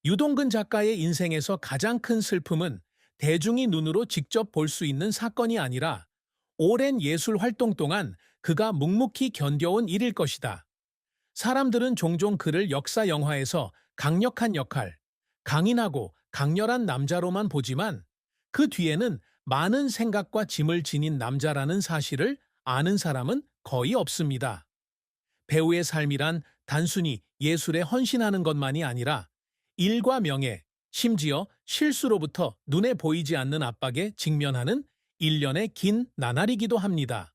유동근 작가의 인생에서 가장 큰 슬픔은 대중이 눈으로 직접 볼 수 있는 사건이 아니라 오랜 예술 활동 동안 그가 묵묵히 견뎌온 일일 것이다. 사람들은 종종 그를 역사 영화에서 강력한 역할, 강인하고 강렬한 남자로만 보지만 그 뒤에는 많은 생각과 짐을 지닌 남자라는 사실을 아는 사람은 거의 없습니다. 배우의 삶이란 단순히 예술에 헌신하는 것만이 아니라 일과 명예, 심지어 실수로부터 눈에 보이지 않는 압박에 직면하는 일련의 긴 나날이기도 합니다.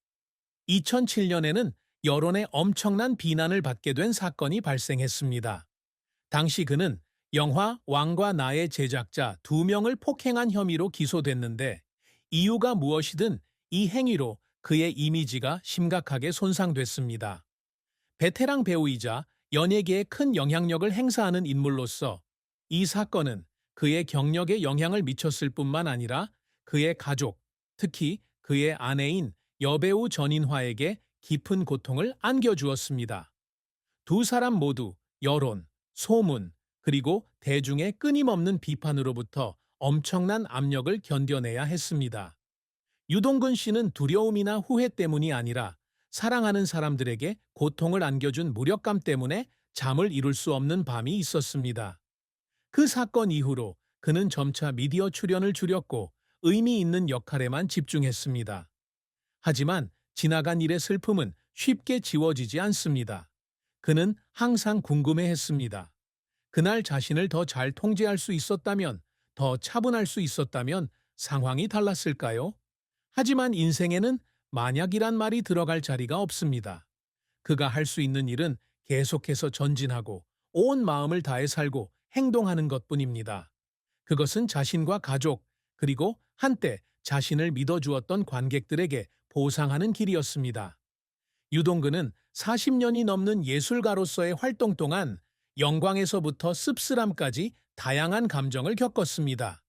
2007년에는 여론의 엄청난 비난을 받게 된 사건이 발생했습니다. 당시 그는 영화 왕과 나의 제작자 2명을 폭행한 혐의로 기소됐는데 이유가 무엇이든 이 행위로 그의 이미지가 심각하게 손상됐습니다. 베테랑 배우이자 연예계에 큰 영향력을 행사하는 인물로서 이 사건은 그의 경력에 영향을 미쳤을 뿐만 아니라 그의 가족, 특히 그의 아내인 여배우 전인화에게 깊은 고통을 안겨주었습니다. 두 사람 모두 여론, 소문, 그리고 대중의 끊임없는 비판으로부터 엄청난 압력을 견뎌내야 했습니다. 유동근 씨는 두려움이나 후회 때문이 아니라 사랑하는 사람들에게 고통을 안겨준 무력감 때문에 잠을 이룰 수 없는 밤이 있었습니다. 그 사건 이후로 그는 점차 미디어 출연을 줄였고 의미 있는 역할에만 집중했습니다. 하지만 지나간 일의 슬픔은 쉽게 지워지지 않습니다. 그는 항상 궁금해했습니다. 그날 자신을 더 잘 통제할 수 있었다면, 더 차분할 수 있었다면 상황이 달랐을까요? 하지만 인생에는 만약이란 말이 들어갈 자리가 없습니다. 그가 할 수 있는 일은 계속해서 전진하고 온 마음을 다해 살고 행동하는 것뿐입니다. 그것은 자신과 가족, 그리고 한때 자신을 믿어주었던 관객들에게 보상하는 길이었습니다. 유동근은 40년이 넘는 예술가로서의 활동 동안 영광에서부터 씁쓸함까지 다양한 감정을 겪었습니다.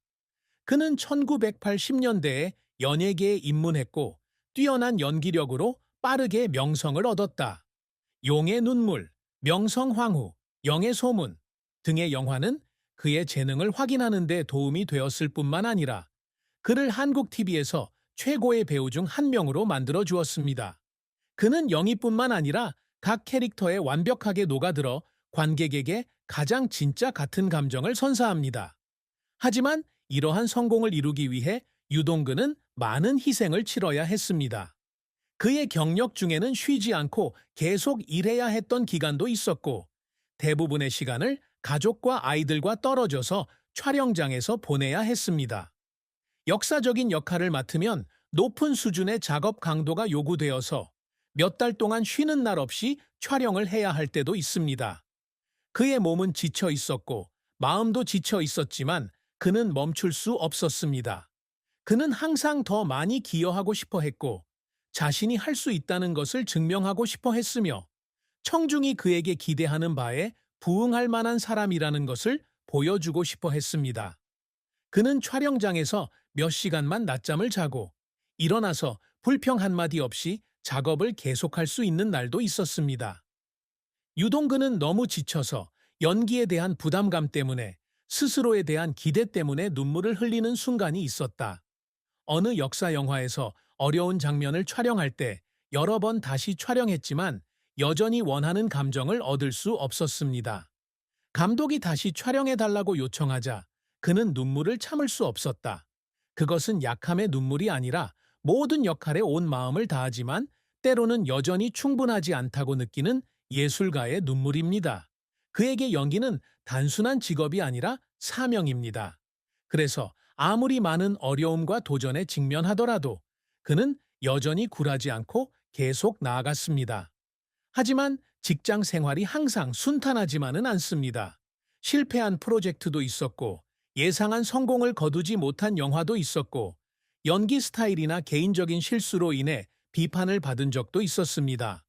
그는 1980년대에 연예계에 입문했고 뛰어난 연기력으로 빠르게 명성을 얻었다. 용의 눈물, 명성황후, 영의 소문 등의 영화는 그의 재능을 확인하는 데 도움이 되었을 뿐만 아니라 그를 한국 TV에서 최고의 배우 중 한 명으로 만들어 주었습니다. 그는 영희뿐만 아니라 각 캐릭터에 완벽하게 녹아들어 관객에게 가장 진짜 같은 감정을 선사합니다. 하지만 이러한 성공을 이루기 위해 유동근은 많은 희생을 치러야 했습니다. 그의 경력 중에는 쉬지 않고 계속 일해야 했던 기간도 있었고, 대부분의 시간을 가족과 아이들과 떨어져서 촬영장에서 보내야 했습니다. 역사적인 역할을 맡으면 높은 수준의 작업 강도가 요구되어서 몇 달 동안 쉬는 날 없이 촬영을 해야 할 때도 있습니다. 그의 몸은 지쳐 있었고 마음도 지쳐 있었지만 그는 멈출 수 없었습니다. 그는 항상 더 많이 기여하고 싶어 했고 자신이 할 수 있다는 것을 증명하고 싶어 했으며 청중이 그에게 기대하는 바에 부응할 만한 사람이라는 것을 보여주고 싶어 했습니다. 그는 촬영장에서 몇 시간만 낮잠을 자고 일어나서 불평 한마디 없이 작업을 계속할 수 있는 날도 있었습니다. 유동근은 너무 지쳐서 연기에 대한 부담감 때문에 스스로에 대한 기대 때문에 눈물을 흘리는 순간이 있었다. 어느 역사 영화에서 어려운 장면을 촬영할 때 여러 번 다시 촬영했지만 여전히 원하는 감정을 얻을 수 없었습니다. 감독이 다시 촬영해달라고 요청하자 그는 눈물을 참을 수 없었다. 그것은 약함의 눈물이 아니라 모든 역할에 온 마음을 다하지만 때로는 여전히 충분하지 않다고 느끼는 예술가의 눈물입니다. 그에게 연기는 단순한 직업이 아니라 사명입니다. 그래서 아무리 많은 어려움과 도전에 직면하더라도 그는 여전히 굴하지 않고 계속 나아갔습니다. 하지만 직장 생활이 항상 순탄하지만은 않습니다. 실패한 프로젝트도 있었고 예상한 성공을 거두지 못한 영화도 있었고 연기 스타일이나 개인적인 실수로 인해 비판을 받은 적도 있었습니다.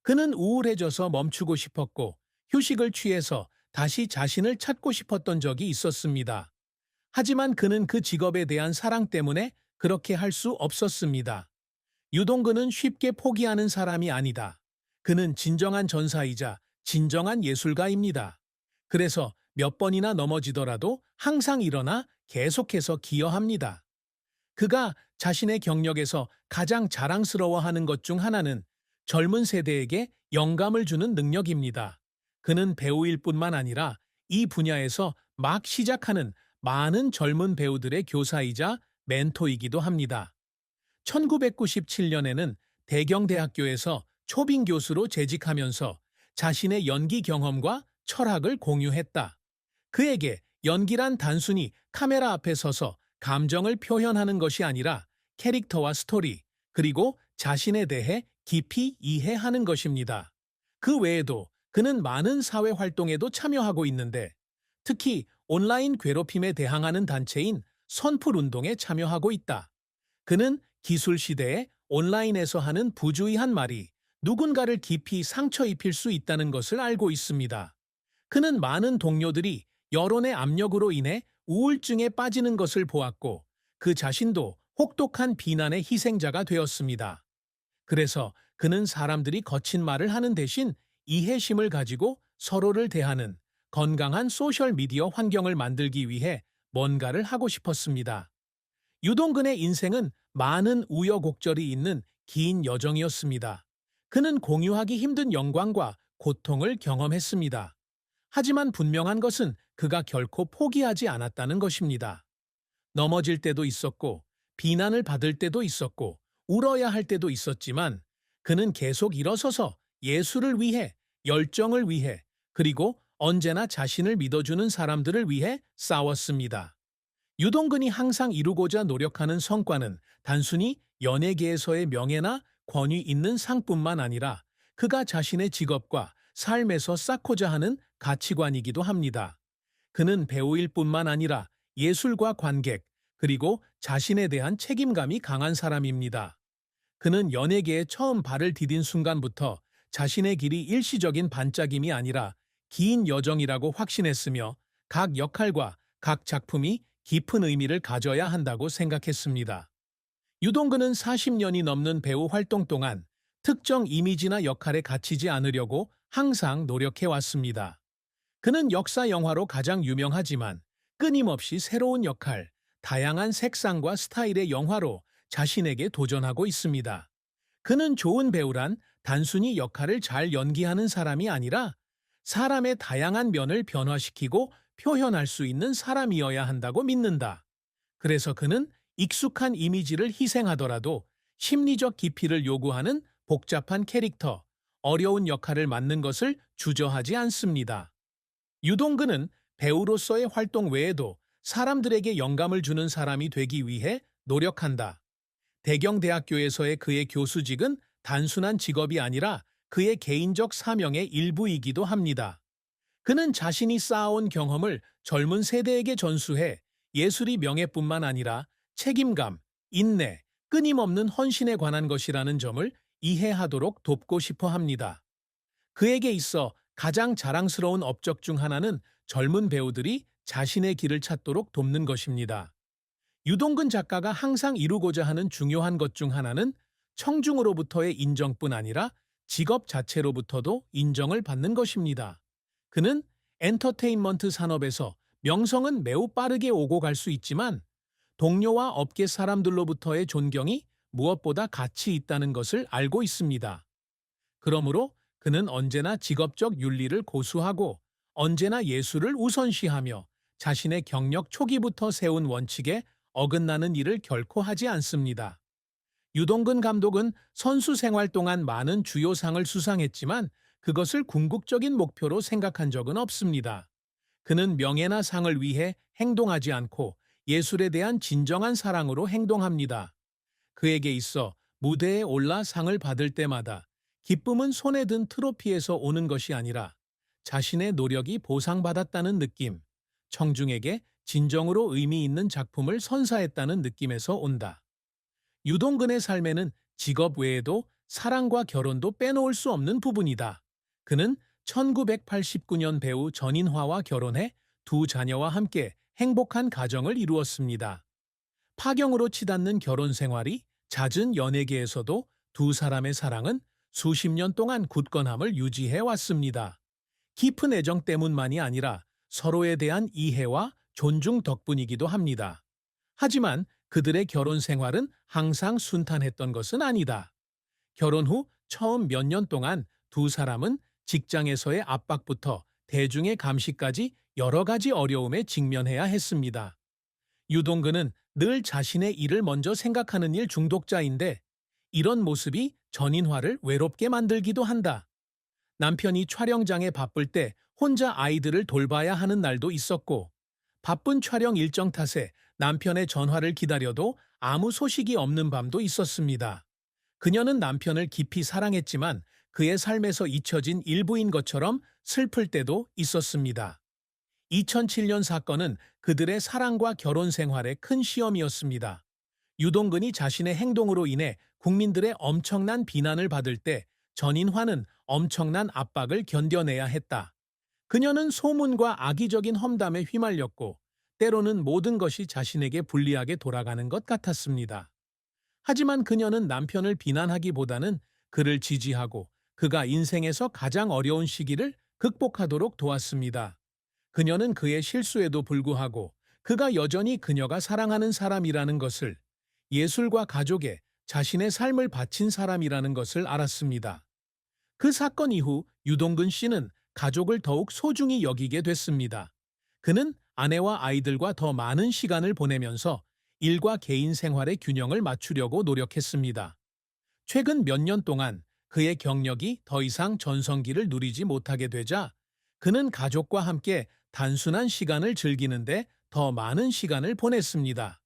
그는 우울해져서 멈추고 싶었고 휴식을 취해서 다시 자신을 찾고 싶었던 적이 있었습니다. 하지만 그는 그 직업에 대한 사랑 때문에 그렇게 할 수 없었습니다. 유동근은 쉽게 포기하는 사람이 아니다. 그는 진정한 전사이자 진정한 예술가입니다. 그래서 몇 번이나 넘어지더라도 항상 일어나 계속해서 기여합니다. 그가 자신의 경력에서 가장 자랑스러워하는 것 중 하나는 젊은 세대에게 영감을 주는 능력입니다. 그는 배우일 뿐만 아니라 이 분야에서 막 시작하는 많은 젊은 배우들의 교사이자 멘토이기도 합니다. 1997년에는 대경대학교에서 초빙 교수로 재직하면서 자신의 연기 경험과 철학을 공유했다. 그에게 연기란 단순히 카메라 앞에 서서 감정을 표현하는 것이 아니라 캐릭터와 스토리, 그리고 자신에 대해 깊이 이해하는 것입니다. 그 외에도 그는 많은 사회 활동에도 참여하고 있는데, 특히 온라인 괴롭힘에 대항하는 단체인 선풀운동에 참여하고 있다. 그는 기술 시대에 온라인에서 하는 부주의한 말이 누군가를 깊이 상처 입힐 수 있다는 것을 알고 있습니다. 그는 많은 동료들이 여론의 압력으로 인해 우울증에 빠지는 것을 보았고, 그 자신도 혹독한 비난의 희생자가 되었습니다. 그래서 그는 사람들이 거친 말을 하는 대신 이해심을 가지고 서로를 대하는 건강한 소셜미디어 환경을 만들기 위해 뭔가를 하고 싶었습니다. 유동근의 인생은 많은 우여곡절이 있는 긴 여정이었습니다. 그는 공유하기 힘든 영광과 고통을 경험했습니다. 하지만 분명한 것은 그가 결코 포기하지 않았다는 것입니다. 넘어질 때도 있었고, 비난을 받을 때도 있었고, 울어야 할 때도 있었지만, 그는 계속 일어서서 예술을 위해, 열정을 위해, 그리고 언제나 자신을 믿어주는 사람들을 위해 싸웠습니다. 유동근이 항상 이루고자 노력하는 성과는 단순히 연예계에서의 명예나 권위 있는 상뿐만 아니라 그가 자신의 직업과 삶에서 쌓고자 하는 가치관이기도 합니다. 그는 배우일 뿐만 아니라 예술과 관객, 그리고 자신에 대한 책임감이 강한 사람입니다. 그는 연예계에 처음 발을 디딘 순간부터 자신의 길이 일시적인 반짝임이 아니라 긴 여정이라고 확신했으며, 각 역할과 각 작품이 깊은 의미를 가져야 한다고 생각했습니다. 유동근은 40년이 넘는 배우 활동 동안 특정 이미지나 역할에 갇히지 않으려고 항상 노력해왔습니다. 그는 역사 영화로 가장 유명하지만 끊임없이 새로운 역할, 다양한 색상과 스타일의 영화로 자신에게 도전하고 있습니다. 그는 좋은 배우란 단순히 역할을 잘 연기하는 사람이 아니라 사람의 다양한 면을 변화시키고 표현할 수 있는 사람이어야 한다고 믿는다. 그래서 그는 익숙한 이미지를 희생하더라도 심리적 깊이를 요구하는 복잡한 캐릭터, 어려운 역할을 맡는 것을 주저하지 않습니다. 유동근은 배우로서의 활동 외에도 사람들에게 영감을 주는 사람이 되기 위해 노력한다. 대경대학교에서의 그의 교수직은 단순한 직업이 아니라 그의 개인적 사명의 일부이기도 합니다. 그는 자신이 쌓아온 경험을 젊은 세대에게 전수해 예술이 명예뿐만 아니라 책임감, 인내, 끊임없는 헌신에 관한 것이라는 점을 이해하도록 돕고 싶어 합니다. 그에게 있어 가장 자랑스러운 업적 중 하나는 젊은 배우들이 자신의 길을 찾도록 돕는 것입니다. 유동근 작가가 항상 이루고자 하는 중요한 것 중 하나는 청중으로부터의 인정뿐 아니라 직업 자체로부터도 인정을 받는 것입니다. 그는 엔터테인먼트 산업에서 명성은 매우 빠르게 오고 갈 수 있지만 동료와 업계 사람들로부터의 존경이 무엇보다 가치 있다는 것을 알고 있습니다. 그러므로 그는 언제나 직업적 윤리를 고수하고 언제나 예술을 우선시하며 자신의 경력 초기부터 세운 원칙에 어긋나는 일을 결코 하지 않습니다. 유동근 감독은 선수 생활 동안 많은 주요 상을 수상했지만 그것을 궁극적인 목표로 생각한 적은 없습니다. 그는 명예나 상을 위해 행동하지 않고 예술에 대한 진정한 사랑으로 행동합니다. 그에게 있어 무대에 올라 상을 받을 때마다 기쁨은 손에 든 트로피에서 오는 것이 아니라 자신의 노력이 보상받았다는 느낌, 청중에게 진정으로 의미 있는 작품을 선사했다는 느낌에서 온다. 유동근의 삶에는 직업 외에도 사랑과 결혼도 빼놓을 수 없는 부분이다. 그는 1989년 배우 전인화와 결혼해 두 자녀와 함께 행복한 가정을 이루었습니다. 파경으로 치닫는 결혼 생활이 잦은 연예계에서도 두 사람의 사랑은 수십 년 동안 굳건함을 유지해 왔습니다. 깊은 애정 때문만이 아니라 서로에 대한 이해와 존중 덕분이기도 합니다. 하지만 그들의 결혼 생활은 항상 순탄했던 것은 아니다. 결혼 후 처음 몇 년 동안 두 사람은 직장에서의 압박부터 대중의 감시까지 여러 가지 어려움에 직면해야 했습니다. 유동근은 늘 자신의 일을 먼저 생각하는 일 중독자인데 이런 모습이 전인화를 외롭게 만들기도 한다. 남편이 촬영장에 바쁠 때 혼자 아이들을 돌봐야 하는 날도 있었고 바쁜 촬영 일정 탓에 남편의 전화를 기다려도 아무 소식이 없는 밤도 있었습니다. 그녀는 남편을 깊이 사랑했지만 그의 삶에서 잊혀진 일부인 것처럼 슬플 때도 있었습니다. 2007년 사건은 그들의 사랑과 결혼 생활의 큰 시험이었습니다. 유동근이 자신의 행동으로 인해 국민들의 엄청난 비난을 받을 때 전인화는 엄청난 압박을 견뎌내야 했다. 그녀는 소문과 악의적인 험담에 휘말렸고 때로는 모든 것이 자신에게 불리하게 돌아가는 것 같았습니다. 하지만 그녀는 남편을 비난하기보다는 그를 지지하고 그가 인생에서 가장 어려운 시기를 극복하도록 도왔습니다. 그녀는 그의 실수에도 불구하고 그가 여전히 그녀가 사랑하는 사람이라는 것을, 예술과 가족에 자신의 삶을 바친 사람이라는 것을 알았습니다. 그 사건 이후 유동근 씨는 가족을 더욱 소중히 여기게 됐습니다. 그는 아내와 아이들과 더 많은 시간을 보내면서 일과 개인 생활의 균형을 맞추려고 노력했습니다. 최근 몇 년 동안 그의 경력이 더 이상 전성기를 누리지 못하게 되자 그는 가족과 함께 단순한 시간을 즐기는데 더 많은 시간을 보냈습니다.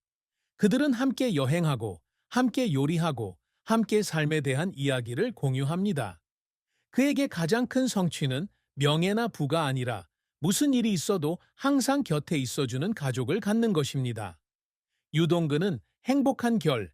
그들은 함께 여행하고, 함께 요리하고, 함께 삶에 대한 이야기를 공유합니다. 그에게 가장 큰 성취는 명예나 부가 아니라 무슨 일이 있어도 항상 곁에 있어주는 가족을 갖는 것입니다. 유동근은 행복한 결,